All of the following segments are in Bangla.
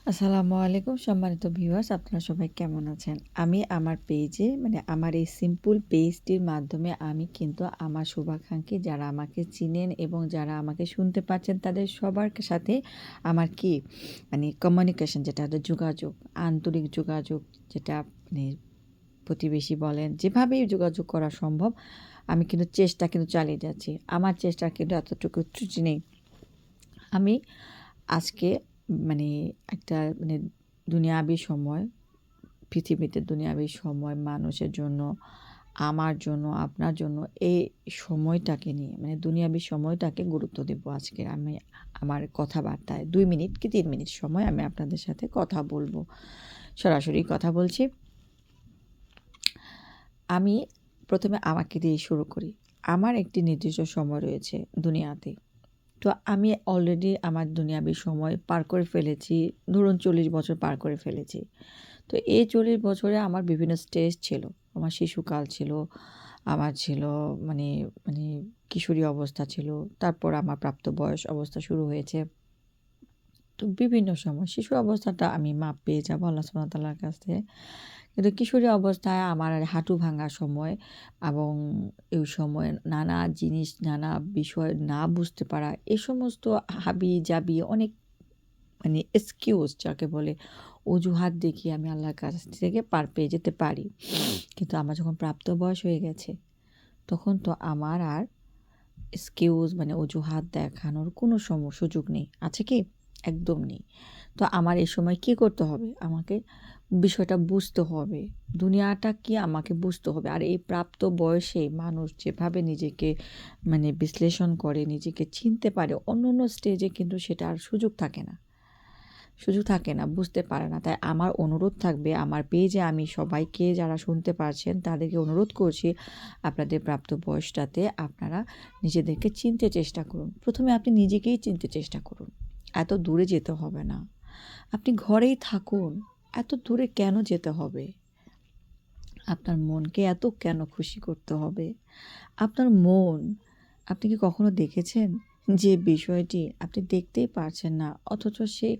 আসসালামু আলাইকুম সম্মানিত ভিউয়ার্স, আপনারা সবাই কেমন আছেন? আমি আমার পেজে আমার এই সিম্পল পেজটির মাধ্যমে আমি কিন্তু আমার শুভাকাঙ্ক্ষী যারা আমাকে চিনেন এবং যারা আমাকে শুনতে পাচ্ছেন তাদের সবার সাথে আমার কমিউনিকেশন যেটা হলো যোগাযোগ, আন্তরিক যোগাযোগ যেটা মানে প্রতিবেশী বলেন যেভাবেই যোগাযোগ করা সম্ভব আমি কিন্তু চেষ্টা চালিয়ে যাচ্ছি। আমার চেষ্টার কিন্তু এতটুকু ত্রুটি নেই। আমি আজকে মানে একটা দুনিয়াবি সময়, পৃথিবীতে দুনিয়াবি সময় মানুষের জন্য, আমার জন্য, আপনার জন্য এই সময়টাকে নিয়ে দুনিয়াবি সময়টাকে গুরুত্ব দেব আজকে আমি আমার কথাবার্তায়। ২ মিনিট কি ৩ মিনিট সময় আমি আপনাদের সাথে কথা বলবো। সরাসরি কথা বলছি। আমি ১ম এ আমাকে দিয়ে শুরু করি। আমার একটি নির্দিষ্ট সময় রয়েছে দুনিয়াতে। তো আমি অলরেডি আমার দুনিয়াবি সময় পার করে ফেলেছি। ধরুন ৪০ বছর পার করে ফেলেছি। তো এই ৪০ বছরে আমার বিভিন্ন স্টেজ ছিল। আমার শিশুকাল ছিল, আমার ছিল মানে মানে কিশোরী অবস্থা ছিল। তারপর আমার প্রাপ্তবয়স অবস্থা শুরু হয়েছে। তো বিভিন্ন সময় শিশু অবস্থাটা আমি মাপ পেয়ে যাবো আল্লাহ সুবহানাহু ওয়া তাআলার কাছ থেকে। কিন্তু কিশোরী অবস্থায় আমার হাঁটু ভাঙার সময় এবং এই সময় নানা জিনিস, নানা বিষয় না বুঝতে পারা, এ সমস্ত হাবি-জাবি অনেক এক্সকিউজ যাকে বলে, অজুহাত দেখিয়ে আমি আল্লাহর কাছ থেকে পার পেয়ে যেতে পারি। কিন্তু আমার যখন প্রাপ্তবয়স হয়ে গেছে, তখন তো আমার আর এক্সকিউজ অজুহাত দেখানোর কোনো সুযোগ নেই। আছে কি? একদম নেই। তো আমার এ সময় কী করতে হবে? আমাকে বিষয়টা বুঝতে হবে। দুনিয়াটা কি আমাকে বুঝতে হবে। আর এই প্রাপ্ত বয়সে মানুষ যেভাবে নিজেকে বিশ্লেষণ করে, নিজেকে চিনতে পারে, অন্য স্টেজে কিন্তু সেটা আর সুযোগ থাকে না, বুঝতে পারে না। তাই আমার অনুরোধ থাকবে আমার পেজে আমি সবাইকে যারা শুনতে পারছেন তাদেরকে অনুরোধ করছি আপনাদের প্রাপ্ত বয়সটাতে আপনারা নিজেদেরকে চিনতে চেষ্টা করুন। ১ম এ আপনি নিজেকেই চিনতে চেষ্টা করুন। এত দূরে যেতে হবে না। আপনি ঘরেই থাকুন। এত দূরে কেন যেতে হবে? আপনার মনকে এত কেন খুশি করতে হবে? আপনার মন, আপনি কি কখনো দেখেছেন যে বিষয়টি আপনি দেখতেই পারছেন না অথচ সেই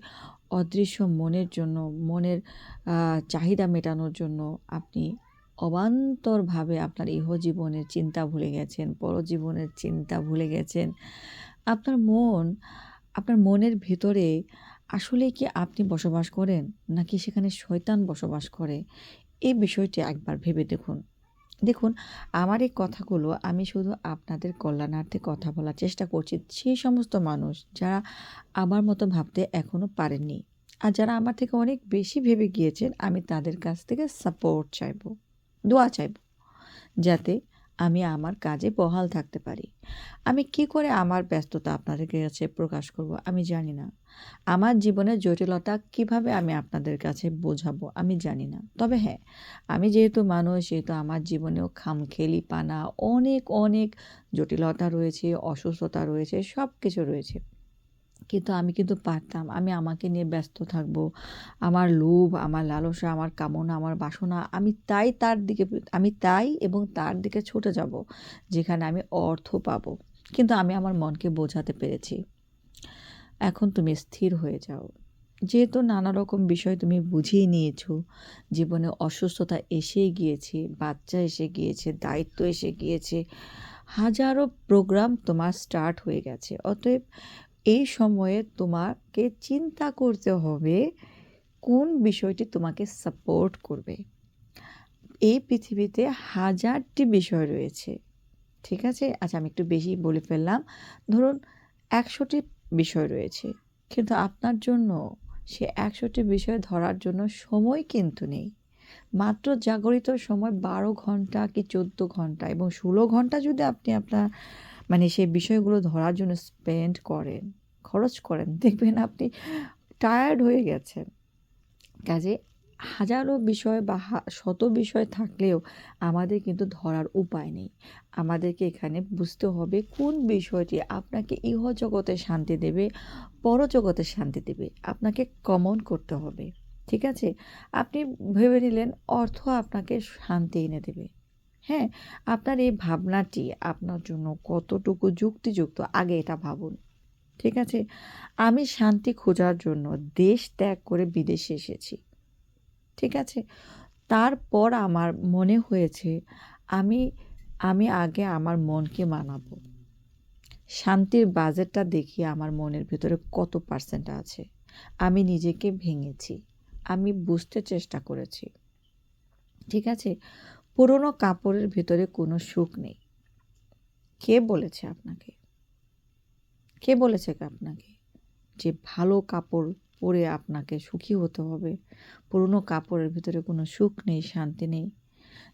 অদৃশ্য মনের জন্য, মনের চাহিদা মেটানোর জন্য আপনি অবান্তরভাবে আপনার ইহজীবনের চিন্তা ভুলে গেছেন, পরজীবনের চিন্তা ভুলে গেছেন। আপনার মন, আপনার মনের ভেতরে আসলেই কি আপনি বসবাস করেন? নাকি সেখানে শয়তান বসবাস করে? এই বিষয়টি একবার ভেবে দেখুন। দেখুন, আমার এই কথাগুলো আমি শুধু আপনাদের কল্যাণার্থে কথা বলার চেষ্টা করছি। সেই সমস্ত মানুষ যারা আমার মতো ভাবতে এখনো পারেননি। আর যারা আমার থেকে অনেক বেশি ভেবে গিয়েছেন, আমি তাদের কাছ থেকে সাপোর্ট চাইবো, দোয়া চাইবো। যাতে আমি আমার কাজে বহাল থাকতে পারি। আমি কি করে আমার ব্যস্ততা আপনাদের কাছে প্রকাশ করব আমি জানি না। আমার জীবনের জটিলতা কিভাবে আমি আপনাদের কাছে বোঝাবো আমি জানি না। তবে হ্যাঁ, আমি যেহেতু মানুষ সেহেতু আমার জীবনেও খামখেয়ালিপনা অনেক জটিলতা রয়েছে, অসুস্থতা রয়েছে, সব কিছু রয়েছে। কিন্তু আমি কিন্তু পারতাম। আমি আমাকে নিয়ে ব্যস্ত থাকবো। আমার লোভ, আমার লালসা, আমার কামনা, আমার বাসনা আমি তাই এবং তার দিকে ছুটে যাবো, যেখানে আমি অর্থ পাবো। কিন্তু আমি আমার মনকে বোঝাতে পেরেছি। এখন তুমি স্থির হয়ে যাও। যেহেতু নানা রকম বিষয় তুমি বুঝিয়ে নিয়েছো, জীবনে অসুস্থতা এসেই গিয়েছে, বাচ্চা এসে গিয়েছে, দায়িত্ব এসে গিয়েছে, হাজারো প্রোগ্রাম তোমার স্টার্ট হয়ে গেছে। অতএব এই সময়ে তোমাকে চিন্তা করতে হবে কোন বিষয়টি তোমাকে সাপোর্ট করবে। এই পৃথিবীতে হাজারটি বিষয় রয়েছে। ঠিক আছে? আচ্ছা, আমি একটু বেশি বলে ফেললাম। ধরুন ১০০টি বিষয় রয়েছে। কিন্তু আপনার জন্য সে ১০০টি বিষয় ধরার জন্য সময় কিন্তু নেই। মাত্র জাগরিত সময় ১২ ঘন্টা কি ১৪ ঘন্টা এবং ১৬ ঘন্টা যদি আপনি আপনার সেই বিষয়গুলো ধরার জন্য খরচ করেন, দেখবেন আপনি টায়ার্ড হয়ে গেছেন। কাজেই হাজারো বিষয় বা শত বিষয় থাকলেও আমাদের কিন্তু ধরার উপায় নেই। আমাদেরকে এখানে বুঝতে হবে কোন বিষয়টি আপনাকে ইহজগতে শান্তি দেবে, পরজগতে শান্তি দেবে। আপনাকে কমন করতে হবে। ঠিক আছে? আপনি ভেবে নিলেন অর্থ আপনাকে শান্তি এনে দেবে। হ্যাঁ? আপনার এই ভাবনাটি আপনার জন্য কতটুকু যুক্তিযুক্ত আগে এটা ভাবুন। ঠিক আছে? আমি শান্তি খোঁজার জন্য দেশ ত্যাগ করে বিদেশে এসেছি। ঠিক আছে? তারপর আমার মনে হয়েছে আমি আমি আগে আমার মনকে মানাবো। শান্তির বাজেটটা দেখি আমার মনের ভেতরে কত পার্সেন্ট আছে। আমি নিজেকে ভেঙেছি। আমি বুঝতে চেষ্টা করেছি। ঠিক আছে? পুরনো কাপড়ের ভেতরে কোনো সুখ নেই। কে বলেছে আপনাকে? কে বলেছে আপনাকে যে ভালো কাপড় পরে আপনাকে সুখী হতে হবে? পুরনো কাপড়ের ভিতরে কোনো সুখ নেই, শান্তি নেই।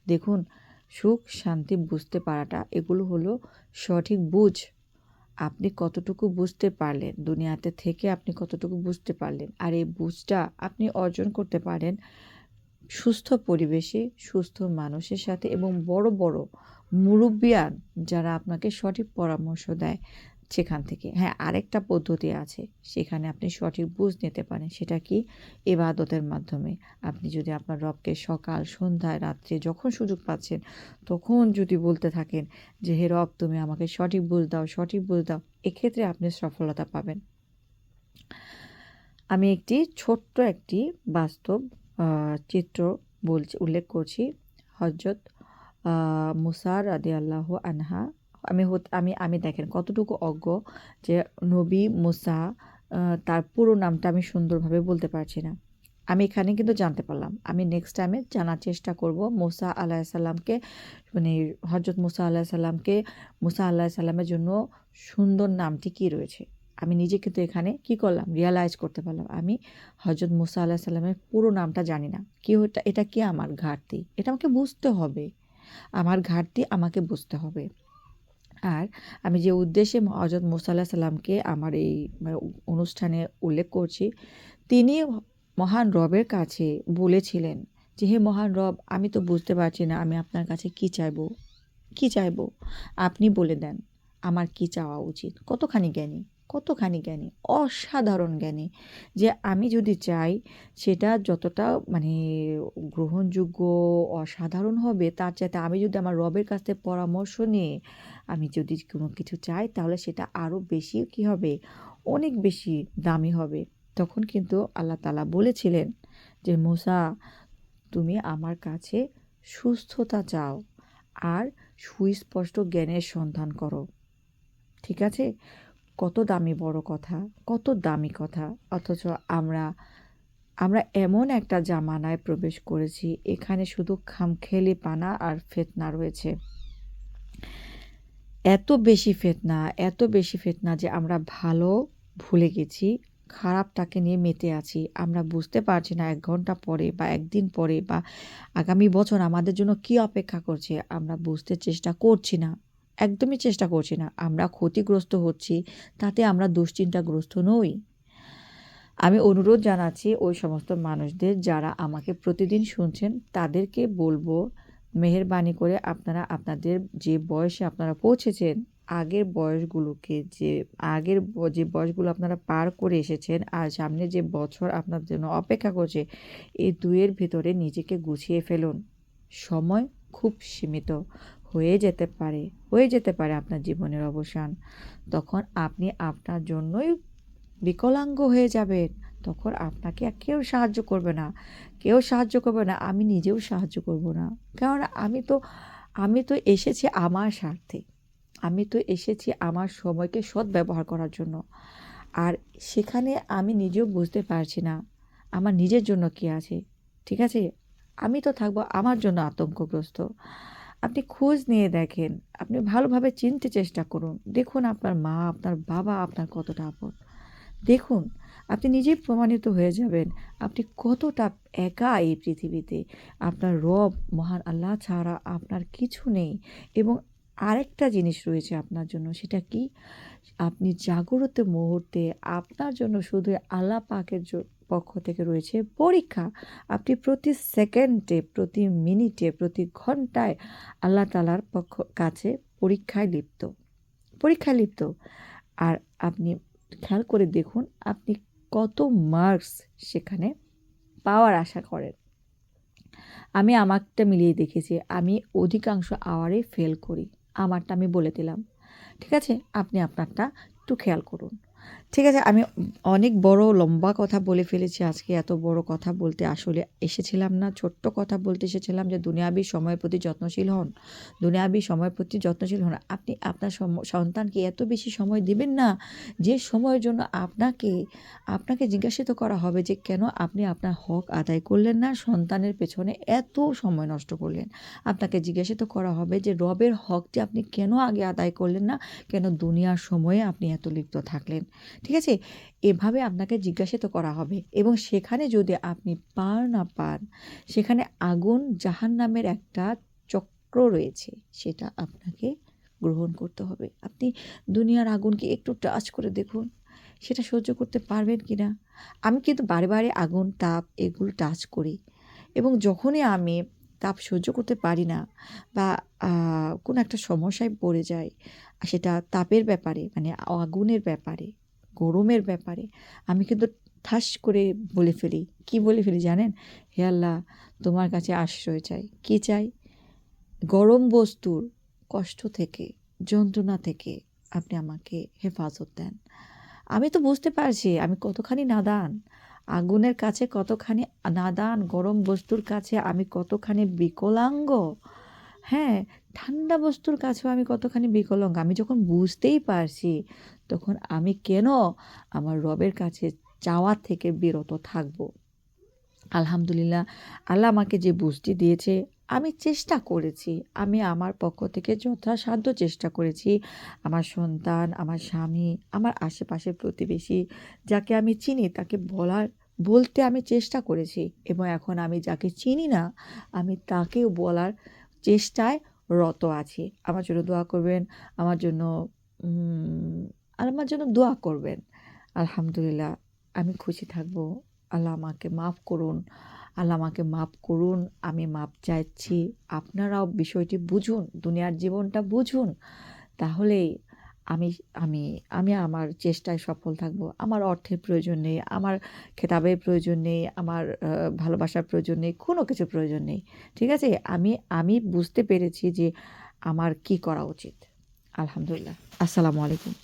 দেখুন, সুখ, শান্তি বুঝতে পারাটা এগুলো হলো সঠিক বুঝ। আপনি কতটুকু বুঝতে পারলেন, দুনিয়াতে থেকে আপনি কতটুকু বুঝতে পারলেন। আর এই বুঝটা আপনি অর্জন করতে পারেন সুস্থ পরিবেশে, সুস্থ মানুষের সাথে এবং বড়, বড় মুরুব্বিয়ান যারা আপনাকে সঠিক পরামর্শ দেয় সেখান থেকে। হ্যাঁ, আরেকটা পদ্ধতি আছে। সেখানে আপনি সঠিক বুঝ নিতে পারেন। সেটা কি? ইবাদতের মাধ্যমে। আপনি যদি আপনার রবকে সকাল, সন্ধ্যায়, রাত্রে যখন সুযোগ পাচ্ছেন তখন যদি বলতে থাকেন যে, "হে রব তুমি আমাকে সঠিক বুঝ দাও, সঠিক বুঝ দাও।" এক্ষেত্রে আপনি সফলতা পাবেন। আমি ছোট্ট একটি বাস্তব আ চিত্র উল্লেখ করছি। হযরত মুসা রাদিয়াল্লাহু আনহা আমি দেখেন কতটুকু অজ্ঞ যে নবী মুসা তার পুরো নামটা আমি সুন্দরভাবে বলতে পারছি না। আমি এখানে কিন্তু জানতে পারলাম। আমি নেক্সট টাইমে জানার চেষ্টা করব মুসা আলাইহিস সালামকে মানে হযরত মুসা আলাইহিস সালামের জন্য সুন্দর নামটি কী রয়েছে। আমি নিজে কিন্তু এখানে কি করলাম? রিয়ালাইজ করতে পারলাম। আমি হযরত মুসা আলাইহিস সালামের পুরো নামটা জানি না। এটা কি আমার ঘাটতি। এটা আমাকে বুঝতে হবে। আমার ঘাটতি আমাকে বুঝতে হবে। আর আমি যে উদ্দেশ্যে হযরত মুসা আলাইহিস সালামকে আমার এই অনুষ্ঠানে উল্লেখ করছি, তিনি মহান রবের কাছে বলেছিলেন যে, "হে মহান রব, আমি তো বুঝতে পারছি না আমি আপনার কাছে কি চাইবো? কি চাইবো? আপনি বলে দেন আমার কি চাওয়া উচিত?" কতখানি জ্ঞানী, কতখানি জ্ঞানী, অসাধারণ জ্ঞানী যে আমি যদি চাই সেটা যতটা মানে গ্রহণযোগ্য, অসাধারণ হবে তার চাইতে আমি যদি আমার রবের কাছ থেকে পরামর্শ নিয়ে আমি যদি কোনো কিছু চাই তাহলে সেটা আরও বেশি কী হবে? অনেক বেশি দামি হবে। তখন কিন্তু আল্লাহ তাআলা বলেছিলেন যে, "মুসা তুমি আমার কাছে সুস্থতা চাও আর সুস্পষ্ট জ্ঞানের সন্ধান করো।" ঠিক আছে? কত দামি বড় কথা, কত দামি কথা। অথচ আমরা আমরা এমন একটা জামানায় প্রবেশ করেছি এখানে শুধু খামখেয়ালিপনা আর ফিতনা রয়েছে। এত বেশি ফিতনা যে আমরা ভালো ভুলে গেছি, খারাপটাকে নিয়ে মেতে আছি। আমরা বুঝতে পারছি না ১ ঘন্টা পরে বা ১ দিন পরে বা আগামী বছর আমাদের জন্য কী অপেক্ষা করছে আমরা বুঝতে চেষ্টা করছি না। একদমই চেষ্টা করছি না। আমরা ক্ষতিগ্রস্ত হচ্ছি, তাতে আমরা দুশ্চিন্তাগ্রস্ত নই। আমি অনুরোধ জানাচ্ছি ওই সমস্ত মানুষদের যারা আমাকে প্রতিদিন শুনছেন তাদেরকে বলব, মেহেরবানি করে আপনারা আপনাদের যে বয়সে আপনারা পৌঁছেছেন, আগের বয়সগুলোকে যে বয়সগুলো আপনারা পার করে এসেছেন আর সামনে যে বছর আপনাদের জন্য অপেক্ষা করছে, এই ২ এর ভেতরে নিজেকে গুছিয়ে ফেলুন। সময় খুব সীমিত। হয়ে যেতে পারে আপনার জীবনের অবসান। তখন আপনি আপনার জন্যই বিকলাঙ্গ হয়ে যাবেন। তখন আপনাকে আর কেউ সাহায্য করবে না। কেউ সাহায্য করবে না। আমি নিজেও সাহায্য করব না। কেননা আমি তো এসেছি আমার স্বার্থে। আমি তো এসেছি আমার সময়কে সদ্ব্যবহার করার জন্য। আর সেখানে আমি নিজেও বুঝতে পারছি না আমার নিজের জন্য কী আছে। ঠিক আছে? আমি তো থাকবো আমার জন্য আতঙ্কগ্রস্ত। আপনি খোঁজ নিয়ে দেখেন। আপনি ভালোভাবে চিনতে চেষ্টা করুন। দেখুন আপনার মা, আপনার বাবা আপনার কতটা আপন। দেখুন, আপনি নিজেই প্রমাণিত হয়ে যাবেন আপনি কতটা একা এই পৃথিবীতে। আপনার রব মহান আল্লাহ ছাড়া আপনার কিছু নেই এবং আরেকটা জিনিস রয়েছে আপনার জন্য সেটা কি? আপনি জাগ্রত মুহূর্তে আপনার জন্য শুধু আল্লাহ পাকের পক্ষ থেকে রয়েছে পরীক্ষা। আপনি প্রতি সেকেন্ডে, প্রতি মিনিটে, প্রতি ঘন্টায় আল্লাহ তাআলার কাছে পরীক্ষায় লিপ্ত। পরীক্ষায় লিপ্ত। আর আপনি খেয়াল করে দেখুন আপনি কত মার্কস সেখানে পাওয়ার আশা করেন। আমি আমারটা মিলিয়ে দেখেছি। আমি অধিকাংশ আওয়ারে ফেল করি। আমারটা আমি বলে দিলাম। ঠিক আছে? আপনি আপনারটা একটু খেয়াল করুন। ঠিক আছে, আমি অনেক বড় লম্বা কথা বলে ফেলেছি আজকে। এত বড় কথা বলতে আসলে এসেছিলাম না। ছোট্ট কথা বলতে এসেছিলাম যে দুনিয়াবী সময়ের প্রতি যত্নশীল হন। দুনিয়াবী সময়ের প্রতি যত্নশীল হন। আপনি আপনার সন্তানকে এত বেশি সময় দিবেন না, যে সময়ের জন্য আপনাকে জিজ্ঞাসিত করা হবে যে কেন আপনি আপনার হক আদায় করলেন না? সন্তানের পেছনে এত সময় নষ্ট করলেন। আপনাকে জিজ্ঞাসিত করা হবে যে রবের হকটি আপনি কেন আগে আদায় করলেন না? কেন দুনিয়ার সময়ে আপনি এত লিপ্ত থাকলেন? ঠিক আছে? এভাবে আপনাকে জিজ্ঞাসিত করা হবে এবং সেখানে যদি আপনি পার না পান, সেখানে আগুন জাহান্নামের একটা চক্র রয়েছে, সেটা আপনাকে গ্রহণ করতে হবে। আপনি দুনিয়ার আগুনকে একটু টাচ করে দেখুন, সেটা সহ্য করতে পারবেন কিনা? আমি কিন্তু বারে, বারে আগুন, তাপ এগুলো টাচ করি এবং যখনই আমি তাপ সহ্য করতে পারি না বা কোনো একটা সমস্যায় পড়ে যাই, সেটা তাপের ব্যাপারে মানে আগুনের ব্যাপারে, গরমের ব্যাপারে, আমি কিন্তু ঠাস করে বলে ফেলি। কি বলে ফেলি জানেন? হে আল্লাহ, তোমার কাছে আশ্রয় চাই। কি চাই? গরম বস্তুর কষ্ট থেকে, যন্ত্রণা থেকে আপনি আমাকে হেফাজত দেন। আমি তো বুঝতে পারছি আমি কতখানি নাদান, আগুনের কাছে কতখানি নাদান, গরম বস্তুর কাছে আমি কতখানি বিকলাঙ্গ। হ্যাঁ, ঠান্ডা বস্তুর কাছেও আমি কতখানি বিকলাঙ্গ। আমি যখন বুঝতেই পারছি, তখন আমি কেন আমার রবের কাছে চাওয়া থেকে বিরত থাকবো? আলহামদুলিল্লাহ, আল্লাহ আমাকে যে বুঝটি দিয়েছে, আমি চেষ্টা করেছি। আমি আমার পক্ষ থেকে যথাসাধ্য চেষ্টা করেছি। আমার সন্তান, আমার স্বামী, আমার আশেপাশের প্রতিবেশী যাকে আমি চিনি তাকে বলতে আমি চেষ্টা করেছি এবং এখন আমি যাকে চিনি না, আমি তাকেও বলার চেষ্টায় রত আছি। আমার জন্য দোয়া করবেন, আমার জন্য উম আমার জন্য দোয়া করবেন। আলহামদুলিল্লাহ, আমি খুশি থাকবো। আল্লাহ আমাকে মাফ করুন, আল্লাহ আমাকে মাফ করুন। আমি মাপ চাইছি। আপনারাও বিষয়টি বুঝুন, দুনিয়ার জীবনটা বুঝুন। তাহলেই আমি আমি আমি আমার চেষ্টায় সফল থাকবো। আমার অর্থের প্রয়োজন নেই, আমার খেতাবের প্রয়োজন নেই, আমার ভালোবাসার প্রয়োজন নেই, কোনো কিছুর প্রয়োজন নেই। ঠিক আছে? আমি আমি বুঝতে পেরেছি যে আমার কি করা উচিত। আলহামদুলিল্লাহ। আসসালামু আলাইকুম।